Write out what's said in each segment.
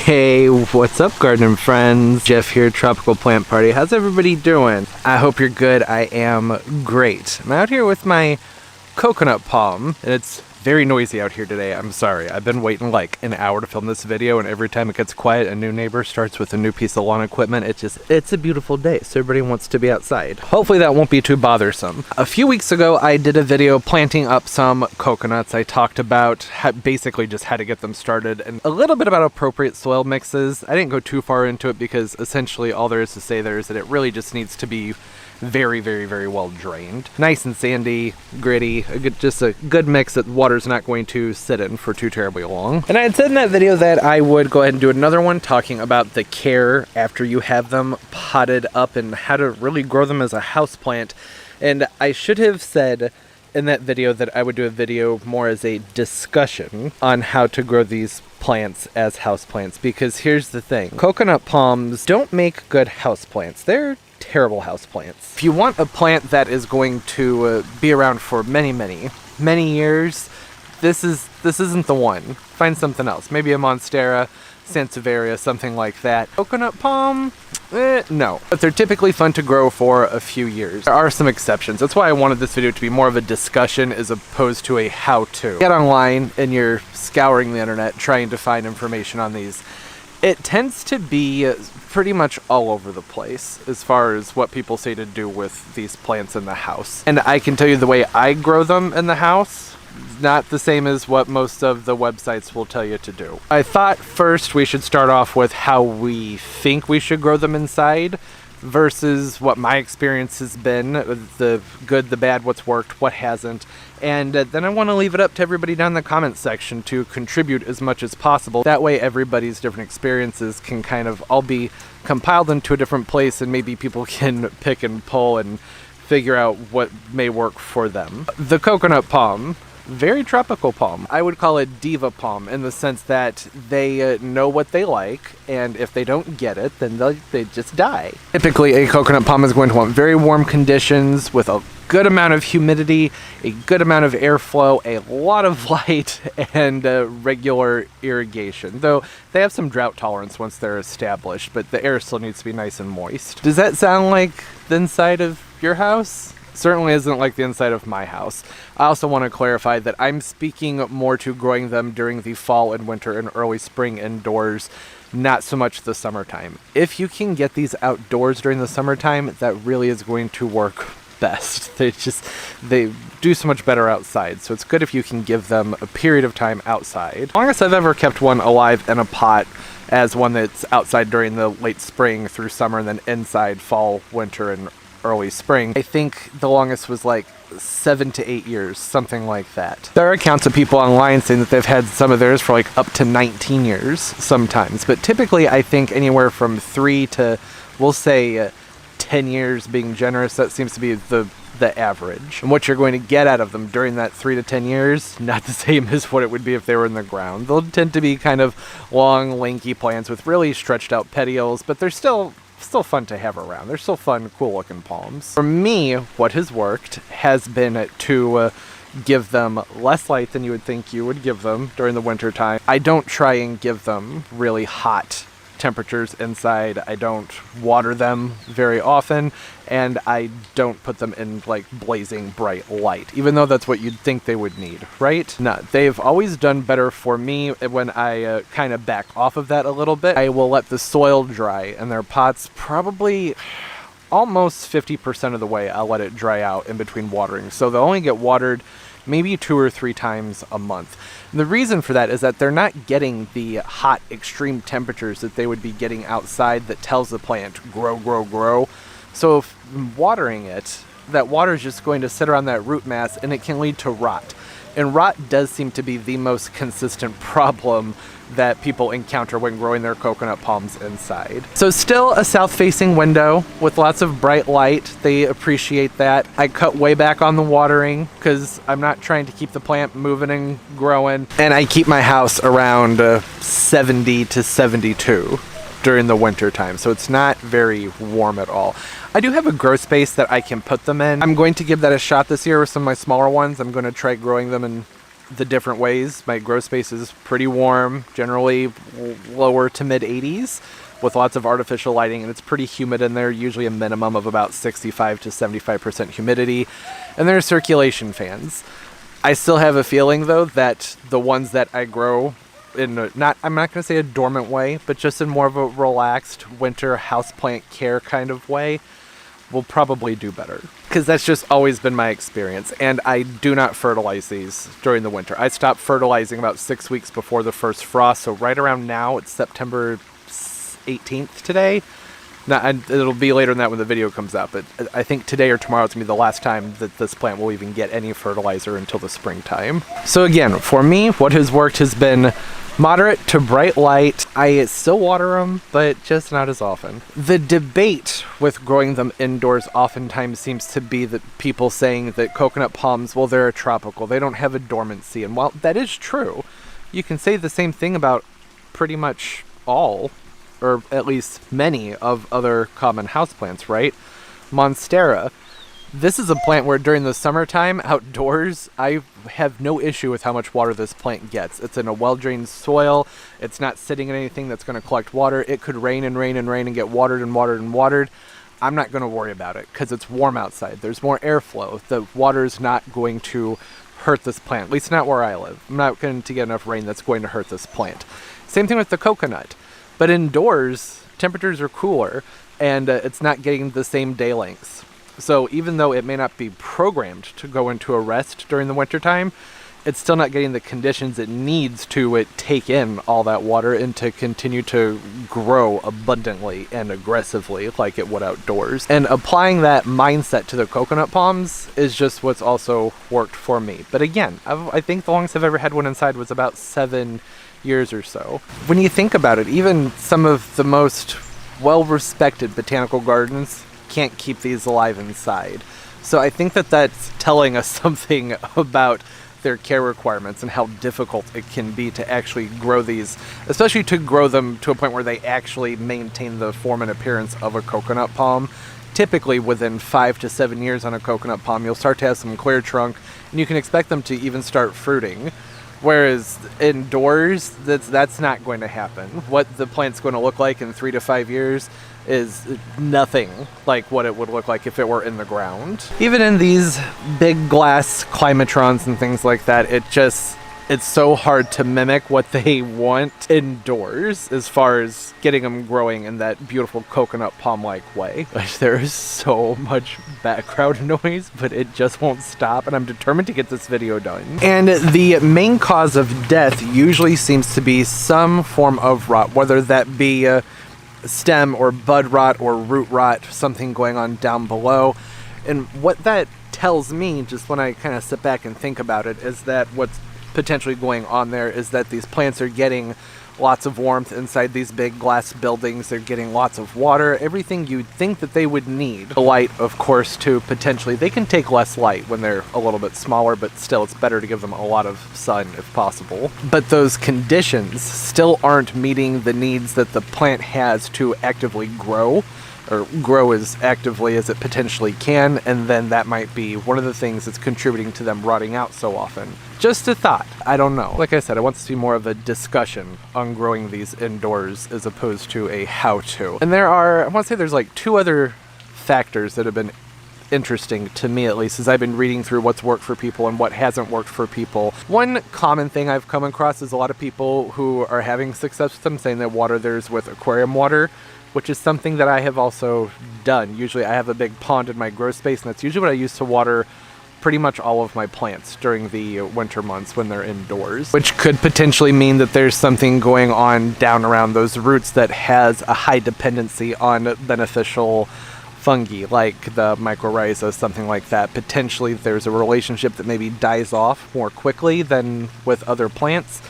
Hey, what's up, garden friends? Jeff here, Tropical Plant Party. How's everybody doing? I hope you're good. I am great. I'm out here with my coconut palm, and it's very noisy out here today. I'm sorry. I've been waiting like an hour to film this video, and every time it gets quiet, a new neighbor starts with a new piece of lawn equipment. It's a beautiful day, so everybody wants to be outside. Hopefully that won't be too bothersome. A few weeks ago, I did a video planting up some coconuts. I talked about basically just how to get them started and a little bit about appropriate soil mixes. I didn't go too far into it because essentially all there is to say there is that it really just needs to be very, very, very well drained. Nice and sandy, gritty, just a good mix that water's not going to sit in for too terribly long. And I had said in that video that I would go ahead and do another one talking about the care after you have them potted up and how to really grow them as a houseplant. And I should have said in that video that I would do a video more as a discussion on how to grow these plants as houseplants, because here's the thing. Coconut palms don't make good houseplants. They're terrible houseplants. If you want a plant that is going to be around for many, many, many years, this isn't the one. Find something else. Maybe a Monstera, Sansevieria, something like that. Coconut palm? No. But they're typically fun to grow for a few years. There are some exceptions. That's why I wanted this video to be more of a discussion as opposed to a how-to. Get online and you're scouring the internet trying to find information on these. It tends to be pretty much all over the place as far as what people say to do with these plants in the house. And I can tell you the way I grow them in the house, not the same as what most of the websites will tell you to do. I thought first we should start off with how we think we should grow them inside versus what my experience has been, the good, the bad, what's worked, what hasn't. And then I want to leave it up to everybody down in the comments section to contribute as much as possible. That way everybody's different experiences can kind of all be compiled into a different place, and maybe people can pick and pull and figure out what may work for them. The coconut palm, very tropical palm. I would call it diva palm in the sense that they know what they like, and if they don't get it, then they just die. Typically, a coconut palm is going to want very warm conditions with a good amount of humidity, a good amount of airflow, a lot of light, and regular irrigation. Though they have some drought tolerance once they're established, but the air still needs to be nice and moist. Does that sound like the inside of your house? Certainly isn't like the inside of my house. I also want to clarify that I'm speaking more to growing them during the fall and winter and early spring indoors, not so much the summertime. If you can get these outdoors during the summertime, that really is going to work best. They do so much better outside, so it's good if you can give them a period of time outside. The longest I've ever kept one alive in a pot as one that's outside during the late spring through summer and then inside fall, winter, and early spring, I think the longest was like 7 to 8 years, something like that. There are accounts of people online saying that they've had some of theirs for like up to 19 years sometimes, but typically I think anywhere from 3 to, we'll say, 10 years being generous. That seems to be the average. And what you're going to get out of them during that 3 to 10 years, not the same as what it would be if they were in the ground. They'll tend to be kind of long, lanky plants with really stretched out petioles, but they're still fun to have around. They're still fun, cool looking palms. For me, what has worked has been to give them less light than you would think you would give them during the winter time. I don't try and give them really hot temperatures inside. I don't water them very often, and I don't put them in like blazing bright light, even though that's what you'd think they would need, right? No, they've always done better for me when I kind of back off of that a little bit. I will let the soil dry in their pots, probably almost 50% of the way. I'll let it dry out in between watering, so they'll only get watered maybe 2 or 3 times a month. And the reason for that is that they're not getting the hot extreme temperatures that they would be getting outside that tells the plant grow, grow, grow. So if watering it, that water is just going to sit around that root mass, and it can lead to rot. And rot does seem to be the most consistent problem that people encounter when growing their coconut palms inside. So still a south-facing window with lots of bright light. They appreciate that. I cut way back on the watering because I'm not trying to keep the plant moving and growing. And I keep my house around 70 to 72 during the winter time, so it's not very warm at all. I do have a grow space that I can put them in. I'm going to give that a shot this year with some of my smaller ones. I'm going to try growing them in the different ways. My grow space is pretty warm, generally lower to mid 80s with lots of artificial lighting, and it's pretty humid in there, usually a minimum of about 65 to 75% humidity, and there are circulation fans. I still have a feeling though that the ones that I grow in I'm not going to say a dormant way, but just in more of a relaxed winter houseplant care kind of way will probably do better, because that's just always been my experience. And I do not fertilize these during the winter. I stopped fertilizing about 6 weeks before the first frost, so right around now, it's September 18th today. Now, and it'll be later than that when the video comes out, but I think today or tomorrow is going to be the last time that this plant will even get any fertilizer until the springtime. So again, for me, what has worked has been moderate to bright light. I still water them, but just not as often. The debate with growing them indoors oftentimes seems to be that people saying that coconut palms, well, they're a tropical, they don't have a dormancy. And while that is true, you can say the same thing about pretty much all, or at least many of other common houseplants, right? Monstera. This is a plant where during the summertime outdoors, I have no issue with how much water this plant gets. It's in a well-drained soil. It's not sitting in anything that's going to collect water. It could rain and rain and rain and get watered and watered and watered. I'm not going to worry about it because it's warm outside. There's more airflow. The water is not going to hurt this plant, at least not where I live. I'm not going to get enough rain that's going to hurt this plant. Same thing with the coconut. But indoors, temperatures are cooler, and it's not getting the same day lengths. So even though it may not be programmed to go into a rest during the wintertime, it's still not getting the conditions it needs to take in all that water and to continue to grow abundantly and aggressively like it would outdoors. And applying that mindset to the coconut palms is just what's also worked for me. But again, I think the longest I've ever had one inside was about 7 years or so. When you think about it, even some of the most well-respected botanical gardens can't keep these alive inside. So I think that that's telling us something about their care requirements and how difficult it can be to actually grow these, especially to grow them to a point where they actually maintain the form and appearance of a coconut palm. Typically within 5 to 7 years on a coconut palm, you'll start to have some clear trunk, and you can expect them to even start fruiting. Whereas indoors, that's not going to happen. What the plant's going to look like in 3 to 5 years is nothing like what it would look like if it were in the ground. Even in these big glass climatrons and things like that, it's so hard to mimic what they want indoors as far as getting them growing in that beautiful coconut palm-like way. There is so much background noise, but it just won't stop, and I'm determined to get this video done. And the main cause of death usually seems to be some form of rot, whether that be stem or bud rot or root rot, something going on down below. And what that tells me, just when I kind of sit back and think about it, is that what's potentially going on there is that these plants are getting lots of warmth inside these big glass buildings. They're getting lots of water, everything you'd think that they would need. The light, of course, too, potentially. They can take less light when they're a little bit smaller, but still it's better to give them a lot of sun if possible. But those conditions still aren't meeting the needs that the plant has to actively grow, or grow as actively as it potentially can, and then that might be one of the things that's contributing to them rotting out so often. Just a thought. I don't know. Like I said, I want this to be more of a discussion on growing these indoors as opposed to a how-to. And I want to say there's like 2 other factors that have been interesting to me, at least, as I've been reading through what's worked for people and what hasn't worked for people. One common thing I've come across is a lot of people who are having success with them saying they water theirs with aquarium water, which is something that I have also done. Usually I have a big pond in my grow space, and that's usually what I use to water pretty much all of my plants during the winter months when they're indoors, which could potentially mean that there's something going on down around those roots that has a high dependency on beneficial fungi, like the mycorrhiza, something like that. Potentially there's a relationship that maybe dies off more quickly than with other plants.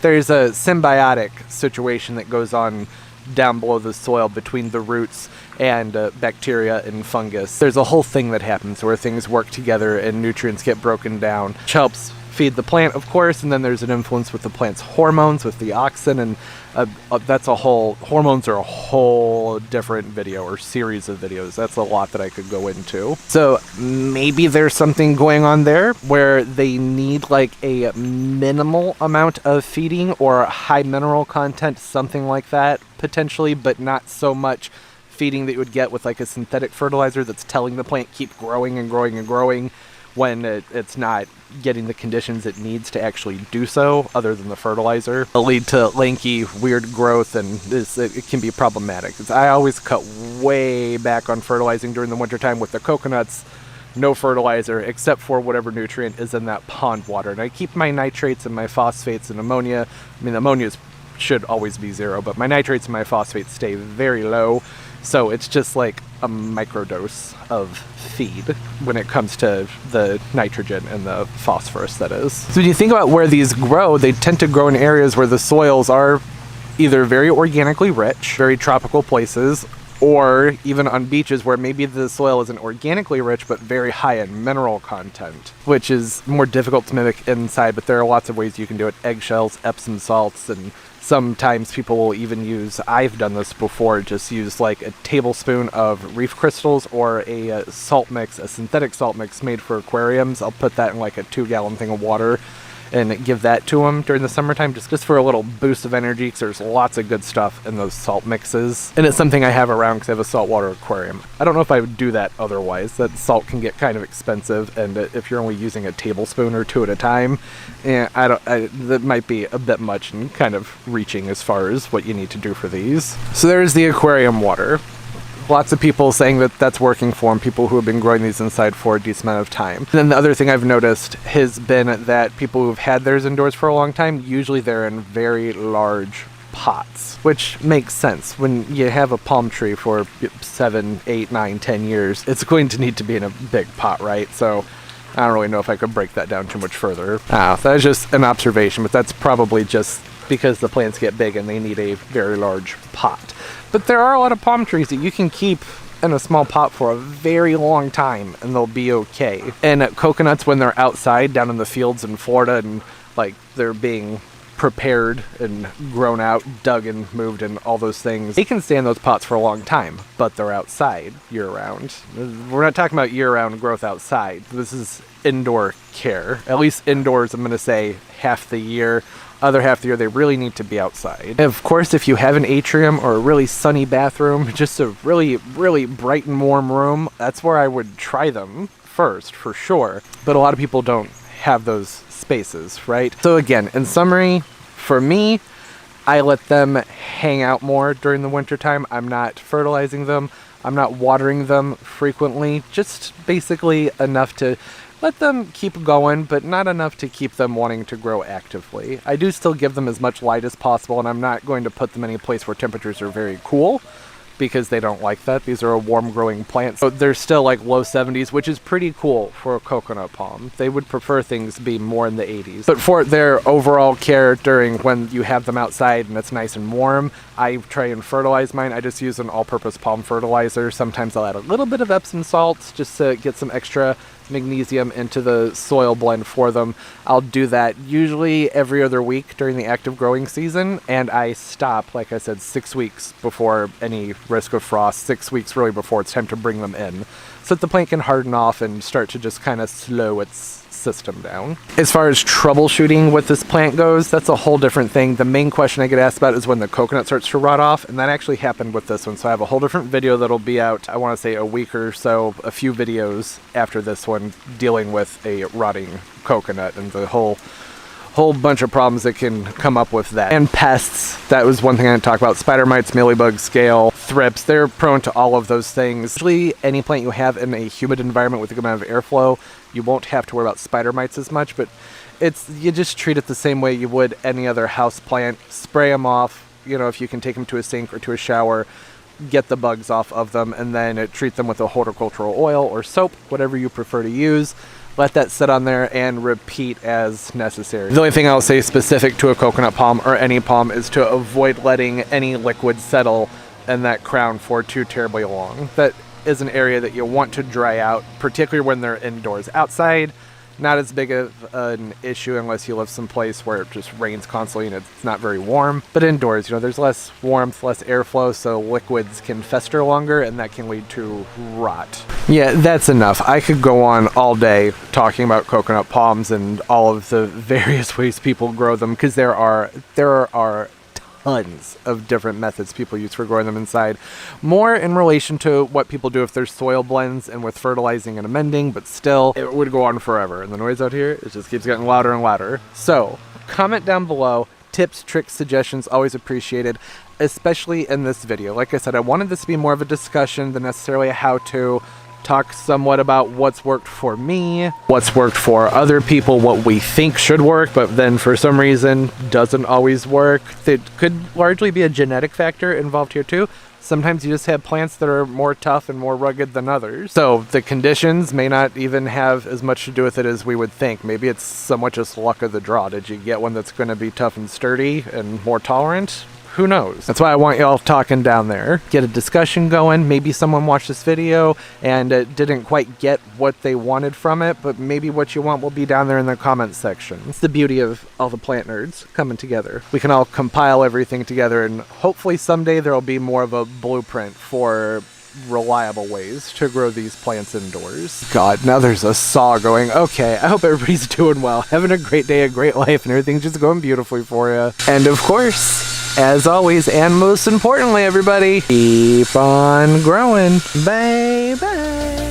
There's a symbiotic situation that goes on down below the soil between the roots and bacteria and fungus. There's a whole thing that happens where things work together and nutrients get broken down, which helps feed the plant, of course, and then there's an influence with the plant's hormones, with the auxin, and hormones are a whole different video or series of videos. That's a lot that I could go into. So maybe there's something going on there where they need like a minimal amount of feeding or high mineral content, something like that, potentially, but not so much feeding that you would get with like a synthetic fertilizer that's telling the plant keep growing and growing and growing when it's not getting the conditions it needs to actually do so, other than the fertilizer. It'll lead to lanky, weird growth, and it can be problematic. I always cut way back on fertilizing during the wintertime with the coconuts. No fertilizer except for whatever nutrient is in that pond water. And I keep my nitrates and my phosphates and ammonia. I mean, ammonia should always be 0, but my nitrates and my phosphates stay very low. So it's just like a microdose of feed when it comes to the nitrogen and the phosphorus, that is. So when you think about where these grow, they tend to grow in areas where the soils are either very organically rich, very tropical places, or even on beaches where maybe the soil isn't organically rich but very high in mineral content, which is more difficult to mimic inside, but there are lots of ways you can do it. Eggshells, Epsom salts, and sometimes people will even use, I've done this before, just use like a tablespoon of reef crystals or a salt mix, a synthetic salt mix made for aquariums. I'll put that in like a 2-gallon thing of water and give that to them during the summertime, just for a little boost of energy, because there's lots of good stuff in those salt mixes. And it's something I have around because I have a saltwater aquarium. I don't know if I would do that otherwise. That salt can get kind of expensive, and if you're only using a tablespoon or 2 at a time, that might be a bit much and kind of reaching as far as what you need to do for these. So there's the aquarium water. Lots of people saying that that's working for them, people who have been growing these inside for a decent amount of time. And then the other thing I've noticed has been that people who've had theirs indoors for a long time, usually they're in very large pots, which makes sense. When you have a palm tree for 7, 8, 9, 10 years, it's going to need to be in a big pot, right? So I don't really know if I could break that down too much further. That was just an observation, but that's probably just because the plants get big and they need a very large pot. But there are a lot of palm trees that you can keep in a small pot for a very long time and they'll be okay. And coconuts, when they're outside down in the fields in Florida and like they're being prepared and grown out, dug and moved and all those things, they can stay in those pots for a long time, but they're outside year-round. We're not talking about year-round growth outside. This is indoor care. At least indoors, I'm going to say half the year. Other half of the year, they really need to be outside. And of course, if you have an atrium or a really sunny bathroom, just a really, really bright and warm room, that's where I would try them first, for sure. But a lot of people don't have those spaces, right? So again, in summary, for me, I let them hang out more during the wintertime. I'm not fertilizing them. I'm not watering them frequently, just basically enough to let them keep going, but not enough to keep them wanting to grow actively. I do still give them as much light as possible, and I'm not going to put them in a place where temperatures are very cool, because they don't like that. These are a warm growing plant. So they're still like low 70s, which is pretty cool for a coconut palm. They would prefer things be more in the 80s. But for their overall care during when you have them outside and it's nice and warm, I try and fertilize mine. I just use an all-purpose palm fertilizer. Sometimes I'll add a little bit of Epsom salts just to get some extra magnesium into the soil blend for them. I'll do that usually every other week during the active growing season, and I stop, like I said, 6 weeks before any risk of frost, 6 weeks really before it's time to bring them in, so that the plant can harden off and start to just kind of slow its system down. As far as troubleshooting with this plant goes, that's a whole different thing. The main question I get asked about is when the coconut starts to rot off, and that actually happened with this one. So I have a whole different video that'll be out, I want to say a week or so, a few videos after this one, dealing with a rotting coconut and the whole bunch of problems that can come up with that. And pests, that was one thing I didn't talk about. Spider mites, mealybugs, scale, thrips, they're prone to all of those things. Usually any plant you have in a humid environment with a good amount of airflow, you won't have to worry about spider mites as much, but you just treat it the same way you would any other house plant. Spray them off, if you can take them to a sink or to a shower, get the bugs off of them, and then treat them with a horticultural oil or soap, whatever you prefer to use. Let that sit on there and repeat as necessary. The only thing I'll say specific to a coconut palm or any palm is to avoid letting any liquid settle in that crown for too terribly long. That is an area that you want to dry out, particularly when they're indoors. Outside, not as big of an issue unless you live someplace where it just rains constantly and it's not very warm. But indoors, there's less warmth, less airflow, so liquids can fester longer, and that can lead to rot. Yeah, that's enough. I could go on all day talking about coconut palms and all of the various ways people grow them, because there are tons of different methods people use for growing them inside. More in relation to what people do if there's soil blends and with fertilizing and amending, but still, it would go on forever. And the noise out here, it just keeps getting louder and louder. So, comment down below. Tips, tricks, suggestions, always appreciated, especially in this video. Like I said, I wanted this to be more of a discussion than necessarily a how-to. Talk somewhat about what's worked for me, what's worked for other people, what we think should work, but then for some reason doesn't always work. It could largely be a genetic factor involved here too. Sometimes you just have plants that are more tough and more rugged than others. So the conditions may not even have as much to do with it as we would think. Maybe it's somewhat just luck of the draw. Did you get one that's going to be tough and sturdy and more tolerant? Who knows? That's why I want y'all talking down there. Get a discussion going. Maybe someone watched this video and didn't quite get what they wanted from it, but maybe what you want will be down there in the comments section. It's the beauty of all the plant nerds coming together. We can all compile everything together, and hopefully someday there'll be more of a blueprint for reliable ways to grow these plants indoors. God, now there's a saw going. Okay, I hope everybody's doing well, having a great day, a great life, and everything's just going beautifully for you. And of course, as always, and most importantly, everybody, keep on growing. Bye bye.